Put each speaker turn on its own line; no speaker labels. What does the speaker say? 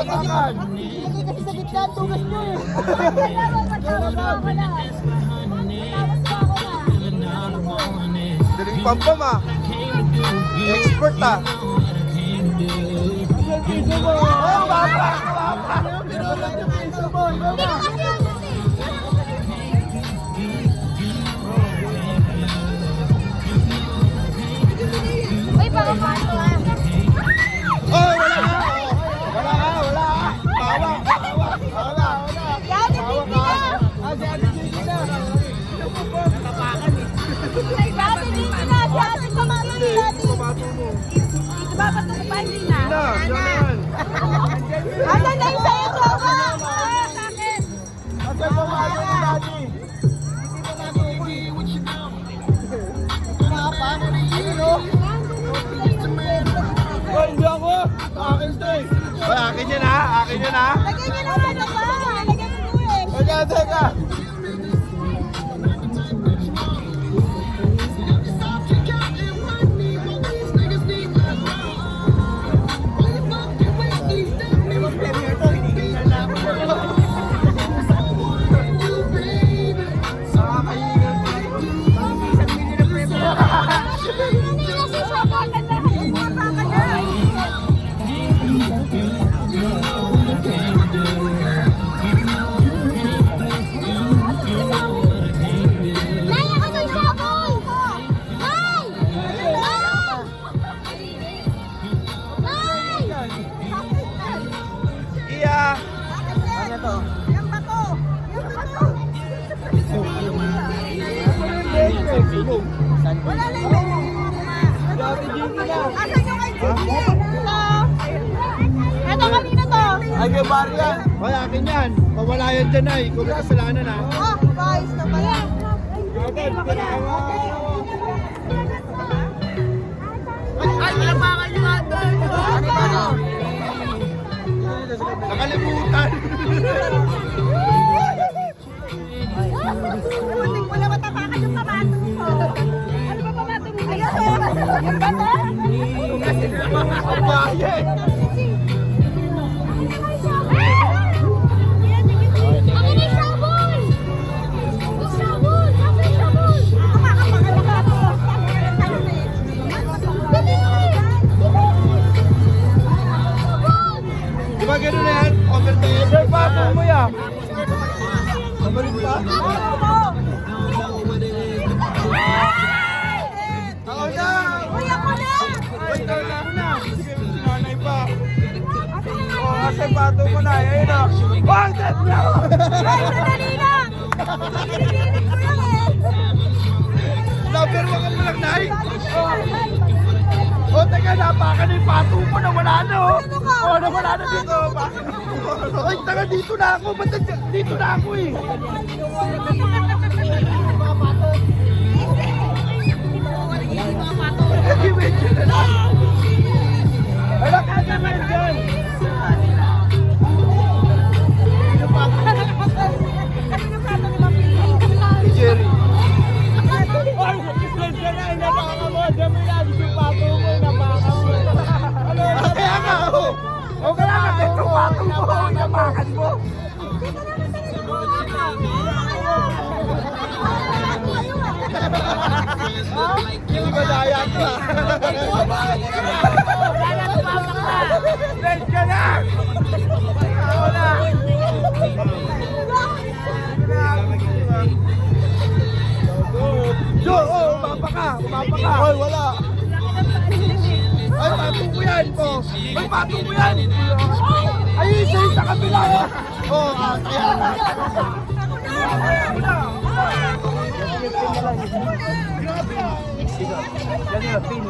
Ilagay kasi sa gitna ang tugas nyo eh.
Daling pampam ah. Expert ah. Oh, baba!
Uy, baka pato ah.
Oh, wala ka! Wala ka! Wala ka! Bawa! Bawa! Wala!
Yan, hindi na.
Ah, si Ate Gigi na!
Natapakan eh. Dati, hindi na. Si ate pamato ni dati.
Pamato mo.
Babato ko pa, hindi na.
Na, yan!
Ano na yung sa'yo, Jowa? Sa akin.
Asa yung pamato ni Daddy? Oh, hindi ako! Akin to eh! Oh, akin yan ha! Akin yan ha!
Lagyan niyo na ano ba? Lagyan niyo eh.
Teka, teka! Iya!
Ano to? Yung bato. Yung bato. Wala na yung asan yung kay Gigi? Ito kanina to.
Ay, kay Barry yan! Hoy, akin yan! Pawala yan dyan ay! Ikaw may kasalanan ha!
Oh, guys na pala.
Ay, wala pa kayo natin!
Ano?
Nakalimutan!
Muntik mo na matapakan yung pamato ko. Ano ba pamato mo? Ayun, yung bato?
Ang bayan!
Akin yung sabon! Yung sabon! Akin yung sabon! Kumakapakan na bato. Dali!
Di ba gano'n na yan? Overtime? Sir, pato mo yan! Nabalik pa? Ako na!
Uy, ako na!
Ay, ikaw na ako na! Sige, sinanay pa! Oh, kasi pato mo na! Ayun na! Bang! Dead na!
Ay, sandali lang! Pagkinipilit ko lang eh!
Number 1 ka mo lang, Nay! Oh, teka, napakan na yung pato mo na wala na, oh! Oh, nawala na dito! Ay, taga, dito na ako! Ba't dito na ako, eh? Ay, medyo na lang! Wala ka na ngayon dyan! Jerry! Ay, presensya na! Inapaka mo! Dami na! Yung pato mo! Inapaka mo! Kaya nga, oh! O kaya nga, yung pato mo! Inapakan mo! Hindi ba daya ito, ah? Presensya na! Ako na! Jo, oh, umapa ka! Umapa ka! Ay, wala! Ay, pato ko yan! Oh. Ay, pato ko yan! Ay, isa sa kabila! Oh, kaya na!
Pin.